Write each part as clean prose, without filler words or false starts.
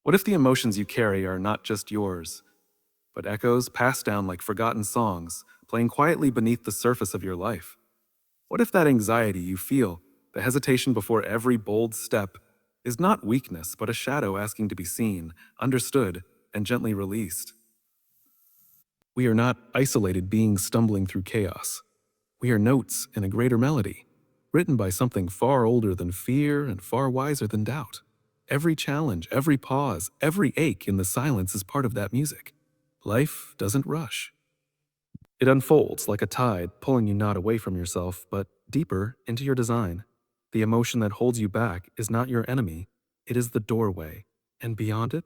What if the emotions you carry are not just yours, but echoes passed down like forgotten songs, playing quietly beneath the surface of your life? What if that anxiety you feel, the hesitation before every bold step, is not weakness, but a shadow asking to be seen, understood, and gently released? We are not isolated beings stumbling through chaos. We are notes in a greater melody, written by something far older than fear and far wiser than doubt. Every challenge, every pause, every ache in the silence is part of that music. Life doesn't rush. It unfolds like a tide, pulling you not away from yourself, but deeper into your design. The emotion that holds you back is not your enemy, it is the doorway. And beyond it,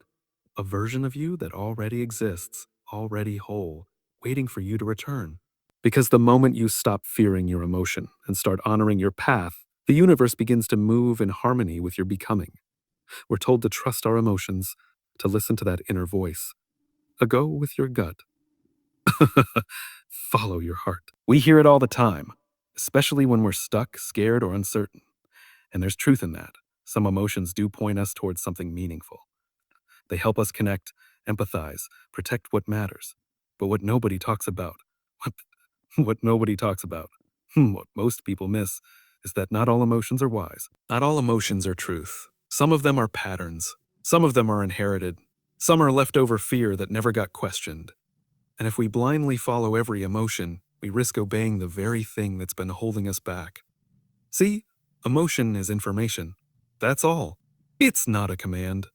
a version of you that already exists, already whole, waiting for you to return. Because the moment you stop fearing your emotion and start honoring your path, the universe begins to move in harmony with your becoming. We're told to trust our emotions, to listen to that inner voice. A go with your gut. Follow your heart. We hear it all the time, especially when we're stuck, scared, or uncertain. And there's truth in that. Some emotions do point us towards something meaningful. They help us connect, empathize, protect what matters. But what nobody talks about, what, what nobody talks about, what most people miss, is that not all emotions are wise. Not all emotions are truth. Some of them are patterns. Some of them are inherited. Some are leftover fear that never got questioned. And if we blindly follow every emotion, we risk obeying the very thing that's been holding us back. See, emotion is information. That's all. It's not a command.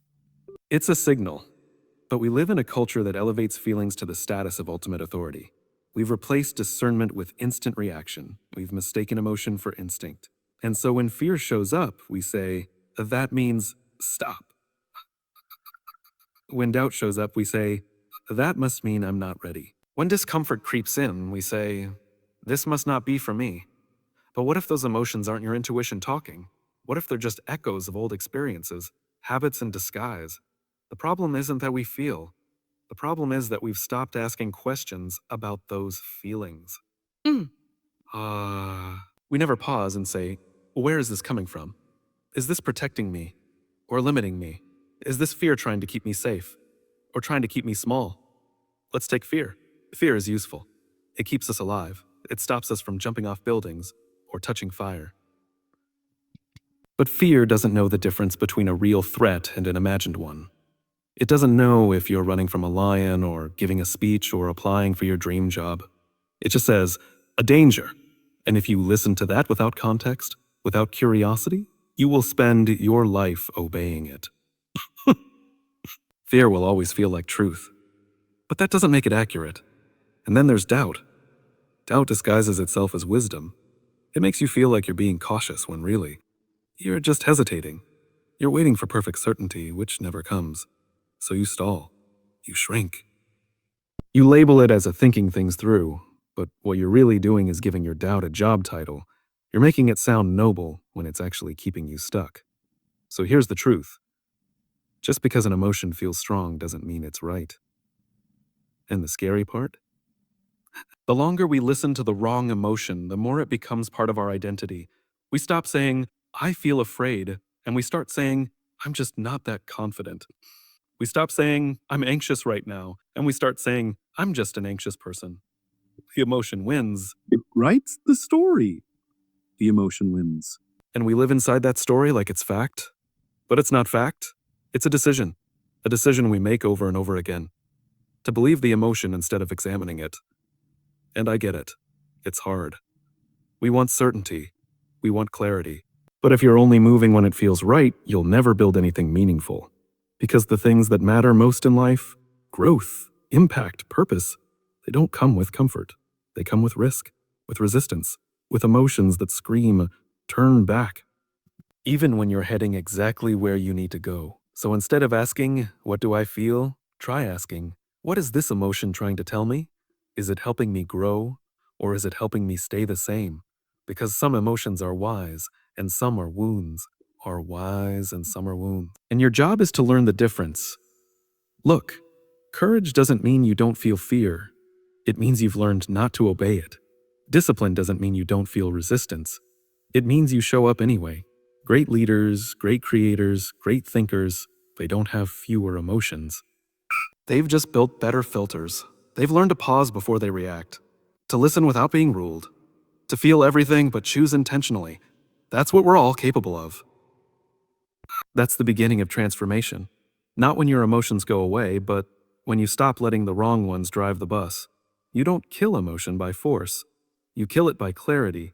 It's a signal. But we live in a culture that elevates feelings to the status of ultimate authority. We've replaced discernment with instant reaction. We've mistaken emotion for instinct. And so when fear shows up, we say, that means stop. When doubt shows up, we say, that must mean I'm not ready. When discomfort creeps in, we say, this must not be for me. But what if those emotions aren't your intuition talking? What if they're just echoes of old experiences, habits in disguise? The problem isn't that we feel. The problem is that we've stopped asking questions about those feelings. We never pause and say, where is this coming from? Is this protecting me or limiting me? Is this fear trying to keep me safe or trying to keep me small? Let's take fear. Fear is useful. It keeps us alive. It stops us from jumping off buildings or touching fire. But fear doesn't know the difference between a real threat and an imagined one. It doesn't know if you're running from a lion or giving a speech or applying for your dream job. It just says, a danger. And if you listen to that without context, without curiosity, you will spend your life obeying it. Fear will always feel like truth. But that doesn't make it accurate. And then there's doubt. Doubt disguises itself as wisdom. It makes you feel like you're being cautious when really, you're just hesitating. You're waiting for perfect certainty, which never comes. So you stall. You shrink. You label it as a thinking things through, but what you're really doing is giving your doubt a job title. You're making it sound noble when it's actually keeping you stuck. So here's the truth. Just because an emotion feels strong doesn't mean it's right. And the scary part? The longer we listen to the wrong emotion, the more it becomes part of our identity. We stop saying, I feel afraid, and we start saying, I'm just not that confident. We stop saying, I'm anxious right now, and we start saying, I'm just an anxious person. The emotion wins. It writes the story. The emotion wins. And we live inside that story like it's fact. But it's not fact. It's a decision we make over and over again. To believe the emotion instead of examining it. And I get it. It's hard. We want certainty. We want clarity. But if you're only moving when it feels right, you'll never build anything meaningful. Because the things that matter most in life, growth, impact, purpose, they don't come with comfort. They come with risk, with resistance, with emotions that scream, turn back. Even when you're heading exactly where you need to go. So instead of asking, what do I feel? Try asking, what is this emotion trying to tell me? Is it helping me grow? Or is it helping me stay the same? Because some emotions are wise, and some are wounds. Are wise, and some are wounds. And your job is to learn the difference. Look, courage doesn't mean you don't feel fear. It means you've learned not to obey it. Discipline doesn't mean you don't feel resistance. It means you show up anyway. Great leaders, great creators, great thinkers, They don't have fewer emotions. They've just built better filters. They've learned to pause before they react, to listen without being ruled, to feel everything but choose intentionally. That's what we're all capable of. That's the beginning of transformation. Not when your emotions go away, but when you stop letting the wrong ones drive the bus. You don't kill emotion by force. You kill it by clarity.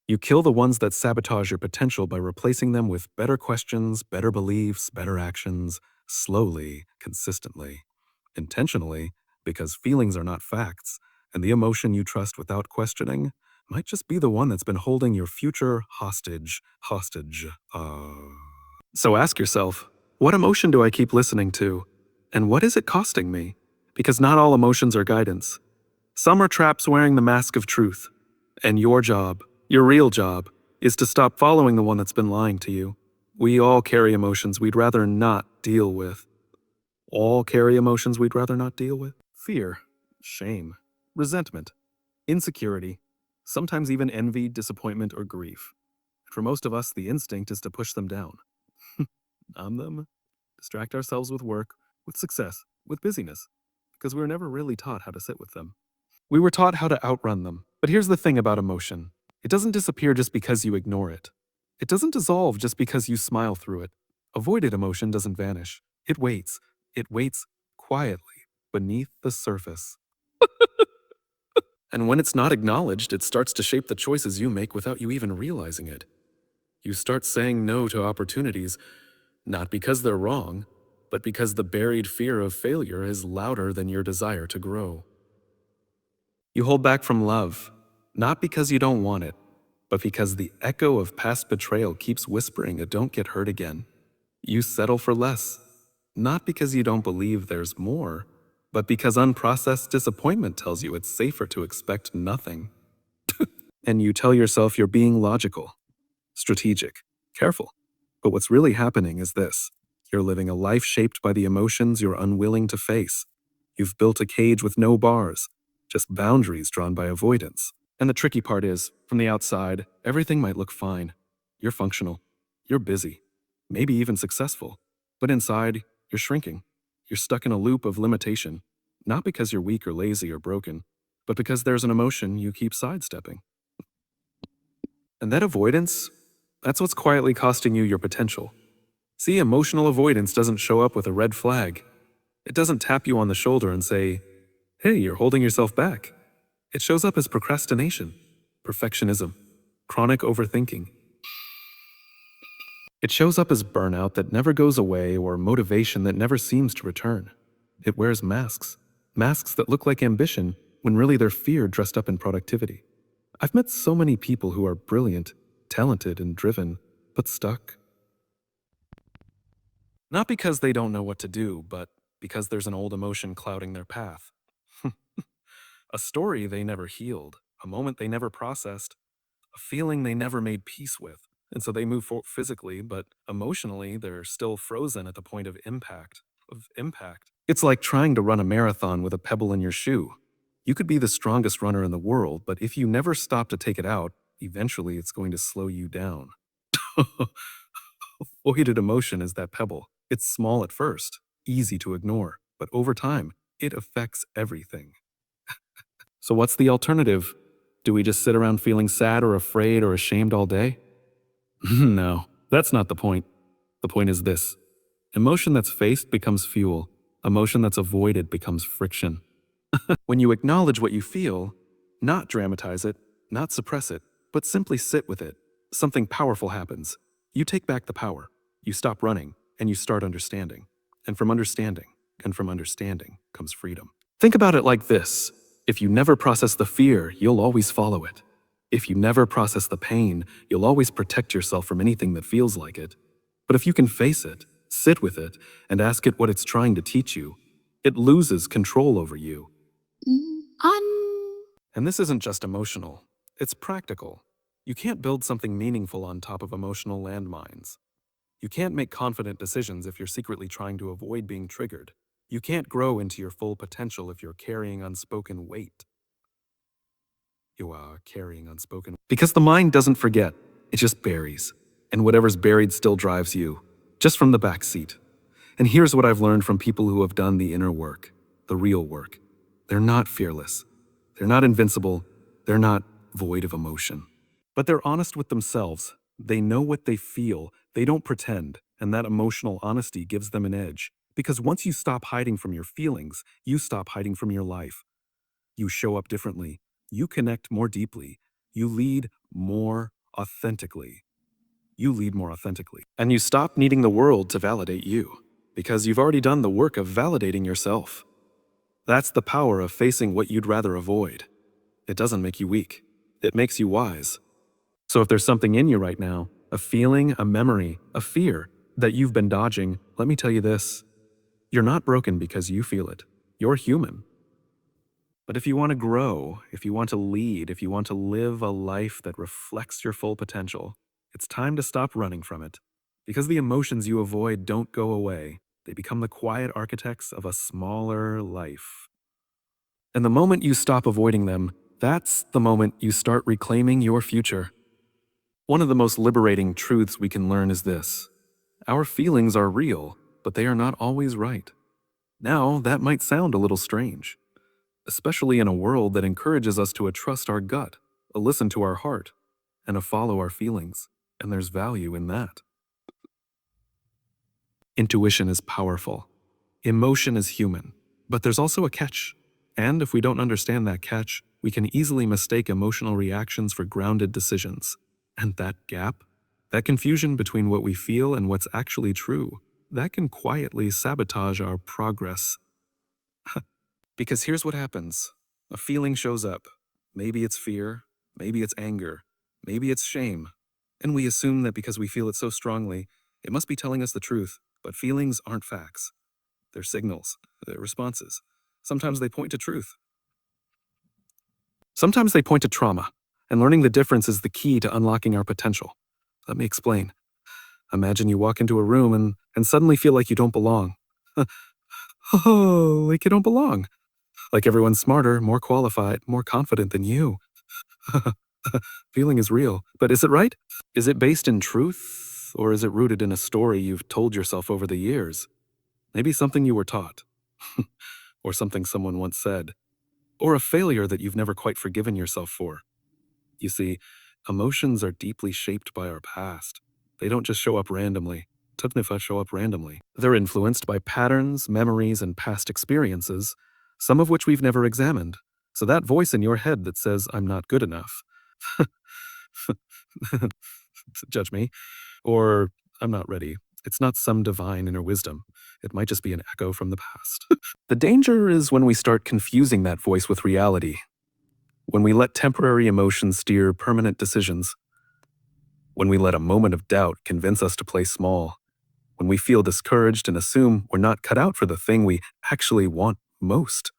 You kill the ones that sabotage your potential by replacing them with better questions, better beliefs, better actions, slowly, consistently, intentionally, because feelings are not facts, and the emotion you trust without questioning might just be the one that's been holding your future hostage. So ask yourself, what emotion do I keep listening to? And what is it costing me? Because not all emotions are guidance. Some are traps wearing the mask of truth. And your job, your real job, is to stop following the one that's been lying to you. We all carry emotions we'd rather not deal with. All carry emotions we'd rather not deal with. Fear, shame, resentment, insecurity, sometimes even envy, disappointment, or grief. For most of us, the instinct is to push them down. Numb them, distract ourselves with work, with success, with busyness, because we were never really taught how to sit with them. We were taught how to outrun them. But here's the thing about emotion. It doesn't disappear just because you ignore it. It doesn't dissolve just because you smile through it. Avoided emotion doesn't vanish. It waits. It waits quietly beneath the surface. And when it's not acknowledged, it starts to shape the choices you make without you even realizing it. You start saying no to opportunities, not because they're wrong, but because the buried fear of failure is louder than your desire to grow. You hold back from love, not because you don't want it, but because the echo of past betrayal keeps whispering a don't get hurt again. You settle for less, not because you don't believe there's more, but because unprocessed disappointment tells you it's safer to expect nothing. And you tell yourself you're being logical, strategic, careful. But what's really happening is this. You're living a life shaped by the emotions you're unwilling to face. You've built a cage with no bars, just boundaries drawn by avoidance. And the tricky part is, from the outside, everything might look fine. You're functional. You're busy. Maybe even successful. But inside, you're shrinking. You're stuck in a loop of limitation. Not because you're weak or lazy or broken, but because there's an emotion you keep sidestepping. And that avoidance, that's what's quietly costing you your potential. See, emotional avoidance doesn't show up with a red flag. It doesn't tap you on the shoulder and say, hey, you're holding yourself back. It shows up as procrastination, perfectionism, chronic overthinking. It shows up as burnout that never goes away or motivation that never seems to return. It wears masks, masks that look like ambition when really they're fear dressed up in productivity. I've met so many people who are brilliant, talented, and driven, but stuck. Not because they don't know what to do, but because there's an old emotion clouding their path. A story they never healed, a moment they never processed, a feeling they never made peace with. And so they move forward physically, but emotionally, they're still frozen at the point of impact. It's like trying to run a marathon with a pebble in your shoe. You could be the strongest runner in the world, but if you never stop to take it out, eventually it's going to slow you down. Avoided emotion is that pebble. It's small at first, easy to ignore, but over time, it affects everything. So what's the alternative? Do we just sit around feeling sad or afraid or ashamed all day? No, that's not the point. The point is this. Emotion that's faced becomes fuel. Emotion that's avoided becomes friction. When you acknowledge what you feel, not dramatize it, not suppress it, but simply sit with it, something powerful happens. You take back the power. You stop running, and you start understanding. And from understanding comes freedom. Think about it like this. If you never process the fear, you'll always follow it. If you never process the pain, you'll always protect yourself from anything that feels like it. But if you can face it, sit with it, and ask it what it's trying to teach you, it loses control over you. And this isn't just emotional, it's practical. You can't build something meaningful on top of emotional landmines. You can't make confident decisions if you're secretly trying to avoid being triggered. You can't grow into your full potential if you're carrying unspoken weight. You are carrying unspoken. Because the mind doesn't forget, it just buries. And whatever's buried still drives you. just from the back seat. And here's what I've learned from people who have done the inner work, the real work. They're not fearless. They're not invincible. They're not void of emotion. But they're honest with themselves. They know what they feel. They don't pretend. And that emotional honesty gives them an edge. Because once you stop hiding from your feelings, you stop hiding from your life. You show up differently. You connect more deeply. You lead more authentically. And you stop needing the world to validate you, because you've already done the work of validating yourself. That's the power of facing what you'd rather avoid. It doesn't make you weak. It makes you wise. So if there's something in you right now, a feeling, a memory, a fear that you've been dodging, let me tell you this. You're not broken because you feel it. You're human. But if you want to grow, if you want to lead, if you want to live a life that reflects your full potential, it's time to stop running from it. Because the emotions you avoid don't go away. They become the quiet architects of a smaller life. And the moment you stop avoiding them, that's the moment you start reclaiming your future. One of the most liberating truths we can learn is this. Our feelings are real, but they are not always right. Now, that might sound a little strange, especially in a world that encourages us to trust our gut, listen to our heart, and follow our feelings. And there's value in that. Intuition is powerful. Emotion is human. But there's also a catch. And if we don't understand that catch, we can easily mistake emotional reactions for grounded decisions. And that gap, that confusion between what we feel and what's actually true, that can quietly sabotage our progress. Because here's what happens. A feeling shows up. Maybe it's fear, maybe it's anger, maybe it's shame. And we assume that because we feel it so strongly, it must be telling us the truth. But feelings aren't facts. They're signals, they're responses. Sometimes they point to truth. Sometimes they point to trauma. And learning the difference is the key to unlocking our potential. Let me explain. Imagine you walk into a room and suddenly feel like you don't belong. Oh, like you don't belong. Like everyone's smarter, more qualified, more confident than you. Feeling is real, but is it right? Is it based in truth, or is it rooted in a story you've told yourself over the years? Maybe something you were taught, or something someone once said, or a failure that you've never quite forgiven yourself for. You see, emotions are deeply shaped by our past. They don't just show up randomly. They're influenced by patterns, memories, and past experiences, some of which we've never examined. So that voice in your head that says, I'm not good enough, judge me, or I'm not ready, it's not some divine inner wisdom. It might just be an echo from the past. The danger is when we start confusing that voice with reality, when we let temporary emotions steer permanent decisions, when we let a moment of doubt convince us to play small, when we feel discouraged and assume we're not cut out for the thing we actually want most.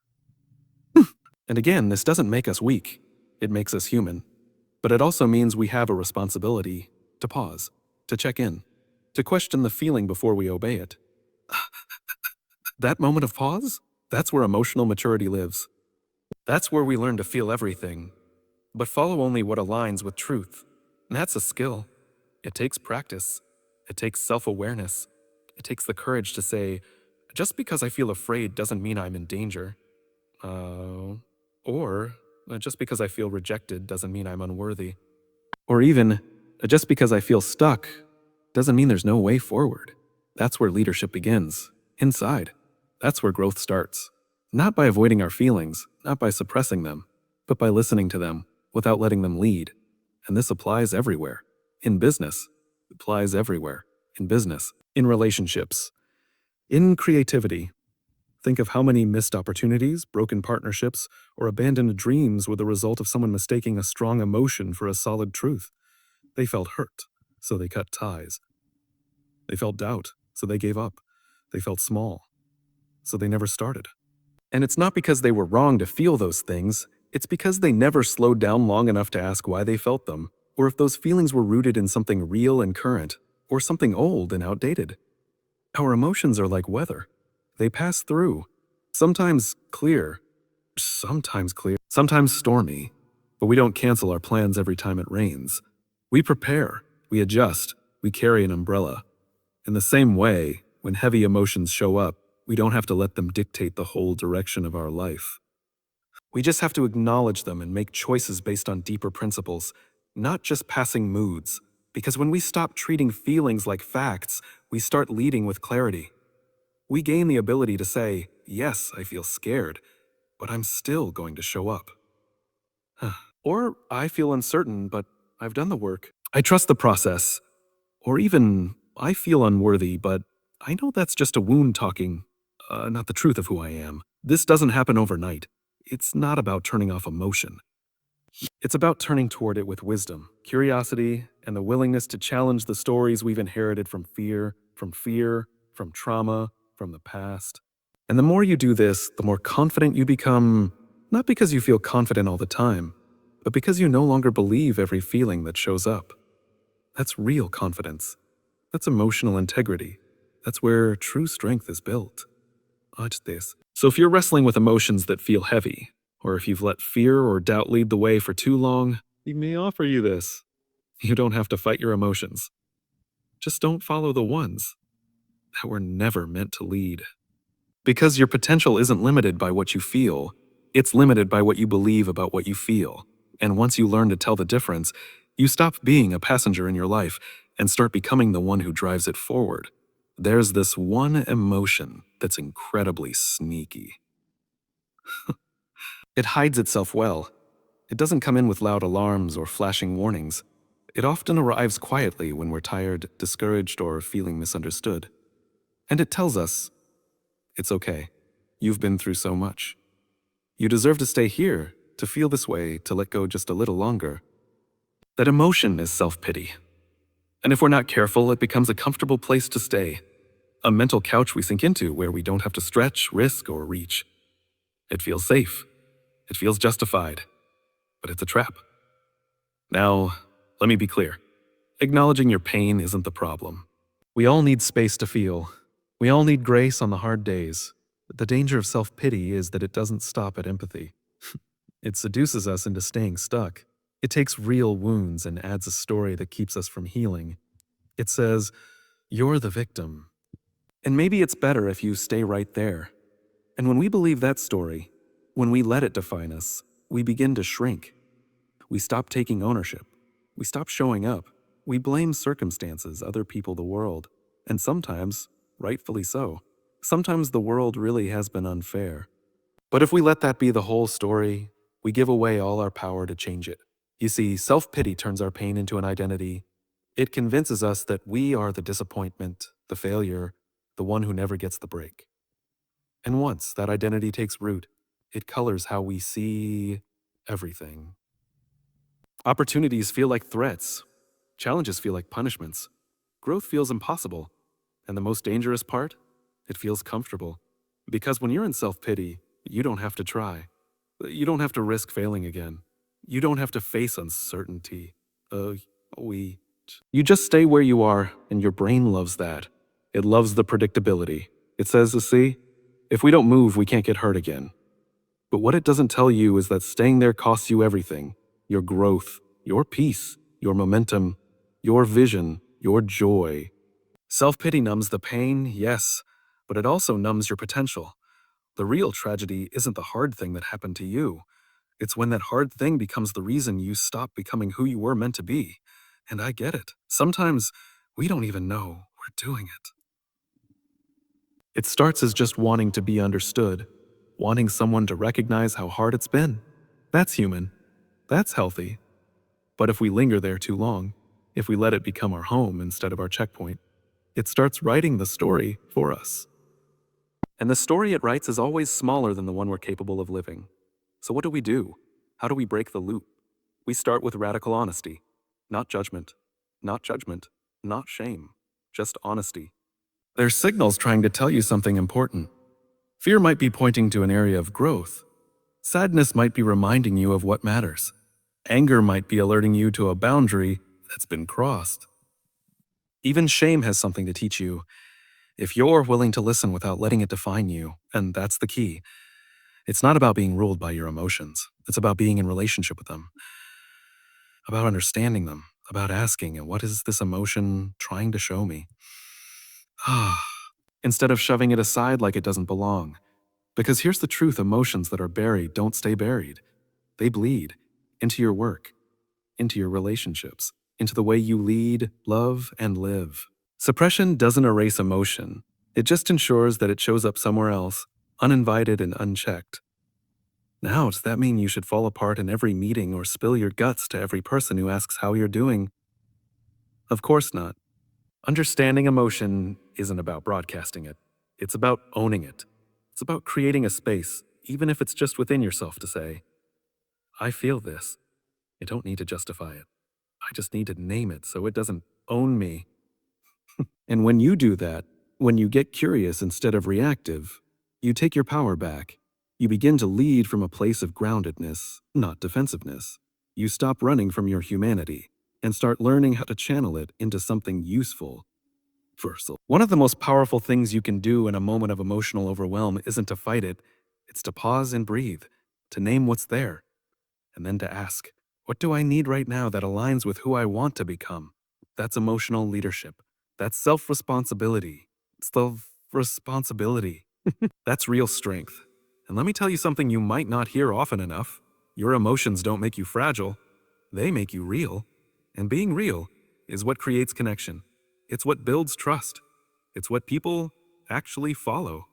And again, this doesn't make us weak. It makes us human. But it also means we have a responsibility to pause, to check in, to question the feeling before we obey it. That moment of pause, that's where emotional maturity lives. That's where we learn to feel everything, but follow only what aligns with truth. And that's a skill. It takes practice. It takes self-awareness. It takes the courage to say, just because I feel afraid doesn't mean I'm in danger. Or just because I feel rejected doesn't mean I'm unworthy. Or even, just because I feel stuck doesn't mean there's no way forward. That's where leadership begins, inside. That's where growth starts. Not by avoiding our feelings, not by suppressing them, but by listening to them without letting them lead. And this applies everywhere. In business, it applies everywhere. In business, in relationships, in creativity. Think of how many missed opportunities, broken partnerships, or abandoned dreams were the result of someone mistaking a strong emotion for a solid truth. They felt hurt, so they cut ties. They felt doubt, so they gave up. They felt small, so they never started. And it's not because they were wrong to feel those things, it's because they never slowed down long enough to ask why they felt them, or if those feelings were rooted in something real and current, or something old and outdated. Our emotions are like weather. They pass through, sometimes clear, sometimes stormy, but we don't cancel our plans every time it rains. We prepare, we adjust, we carry an umbrella. In the same way, when heavy emotions show up, we don't have to let them dictate the whole direction of our life. We just have to acknowledge them and make choices based on deeper principles, not just passing moods. Because when we stop treating feelings like facts, we start leading with clarity. We gain the ability to say, yes, I feel scared, but I'm still going to show up. Or I feel uncertain, but I've done the work. I trust the process. Or even, I feel unworthy, but I know that's just a wound talking, not the truth of who I am. This doesn't happen overnight. It's not about turning off emotion. It's about turning toward it with wisdom, curiosity, and the willingness to challenge the stories we've inherited from fear, from trauma, from the past. And the more you do this, the more confident you become, not because you feel confident all the time, but because you no longer believe every feeling that shows up. That's real confidence. That's emotional integrity. That's where true strength is built. Watch this. So if you're wrestling with emotions that feel heavy, or if you've let fear or doubt lead the way for too long, we may offer you this. You don't have to fight your emotions. Just don't follow the ones that were never meant to lead. Because your potential isn't limited by what you feel, it's limited by what you believe about what you feel. And once you learn to tell the difference, you stop being a passenger in your life and start becoming the one who drives it forward. There's this one emotion that's incredibly sneaky. It hides itself well. It doesn't come in with loud alarms or flashing warnings. It often arrives quietly when we're tired, discouraged, or feeling misunderstood. And it tells us, it's okay. You've been through so much. You deserve to stay here, to feel this way, to let go just a little longer. That emotion is self-pity. And if we're not careful, it becomes a comfortable place to stay. A mental couch we sink into where we don't have to stretch, risk, or reach. It feels safe. It feels justified. But it's a trap. Now, let me be clear. Acknowledging your pain isn't the problem. We all need space to feel. We all need grace on the hard days. But the danger of self-pity is that it doesn't stop at empathy. It seduces us into staying stuck. It takes real wounds and adds a story that keeps us from healing. It says, you're the victim. And maybe it's better if you stay right there. And when we believe that story, when we let it define us, we begin to shrink. We stop taking ownership. We stop showing up. We blame circumstances, other people, the world. And sometimes, rightfully so, sometimes the world really has been unfair. But if we let that be the whole story, we give away all our power to change it. You see, self-pity turns our pain into an identity. It convinces us that we are the disappointment, the failure, the one who never gets the break. And once that identity takes root, it colors how we see everything. Opportunities feel like threats. Challenges feel like punishments. Growth feels impossible. And the most dangerous part? It feels comfortable. Because when you're in self-pity, you don't have to try. You don't have to risk failing again. You don't have to face uncertainty. You just stay where you are, and your brain loves that. It loves the predictability. It says, see, if we don't move, we can't get hurt again. But what it doesn't tell you is that staying there costs you everything. Your growth, your peace, your momentum, your vision, your joy. Self-pity numbs the pain, yes, but it also numbs your potential. The real tragedy isn't the hard thing that happened to you. It's when that hard thing becomes the reason you stop becoming who you were meant to be. And I get it. Sometimes we don't even know we're doing it. It starts as just wanting to be understood, wanting someone to recognize how hard it's been. That's human. That's healthy. But if we linger there too long, if we let it become our home instead of our checkpoint, it starts writing the story for us. And the story it writes is always smaller than the one we're capable of living. So what do? How do we break the loop? We start with radical honesty. Not judgment. Not judgment. Not shame. Just honesty. There's signals trying to tell you something important. Fear might be pointing to an area of growth. Sadness might be reminding you of what matters. Anger might be alerting you to a boundary that's been crossed. Even shame has something to teach you. If you're willing to listen without letting it define you, and that's the key. It's not about being ruled by your emotions. It's about being in relationship with them, about understanding them, about asking, what is this emotion trying to show me? instead of shoving it aside like it doesn't belong. Because here's the truth: emotions that are buried don't stay buried. They bleed into your work, into your relationships, into the way you lead, love, and live. Suppression doesn't erase emotion. It just ensures that it shows up somewhere else, uninvited and unchecked. Now, does that mean you should fall apart in every meeting or spill your guts to every person who asks how you're doing? Of course not. Understanding emotion isn't about broadcasting it. It's about owning it. It's about creating a space, even if it's just within yourself, to say, I feel this. I don't need to justify it. I just need to name it so it doesn't own me. And when you do that, when you get curious instead of reactive, you take your power back. You begin to lead from a place of groundedness, not defensiveness. You stop running from your humanity and start learning how to channel it into something useful. One of the most powerful things you can do in a moment of emotional overwhelm isn't to fight it, it's to pause and breathe, to name what's there, and then to ask, what do I need right now that aligns with who I want to become? That's emotional leadership. That's self-responsibility. Self-responsibility. That's real strength. And let me tell you something you might not hear often enough. Your emotions don't make you fragile. They make you real. And being real is what creates connection. It's what builds trust. It's what people actually follow.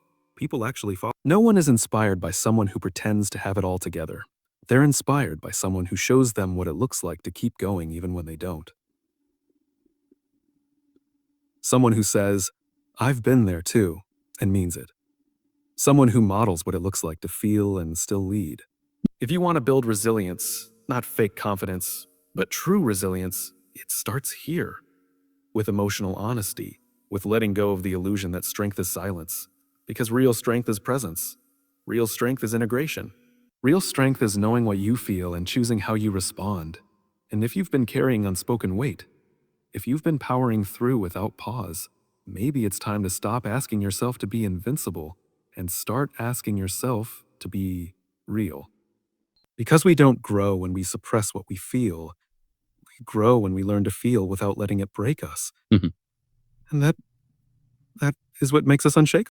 No one is inspired by someone who pretends to have it all together. They're inspired by someone who shows them what it looks like to keep going even when they don't. Someone who says, I've been there too, and means it. Someone who models what it looks like to feel and still lead. If you want to build resilience, not fake confidence, but true resilience, it starts here. With emotional honesty, with letting go of the illusion that strength is silence. Because real strength is presence. Real strength is integration. Real strength is knowing what you feel and choosing how you respond. And if you've been carrying unspoken weight, if you've been powering through without pause, maybe it's time to stop asking yourself to be invincible and start asking yourself to be real. Because we don't grow when we suppress what we feel, we grow when we learn to feel without letting it break us. And that is what makes us unshakable.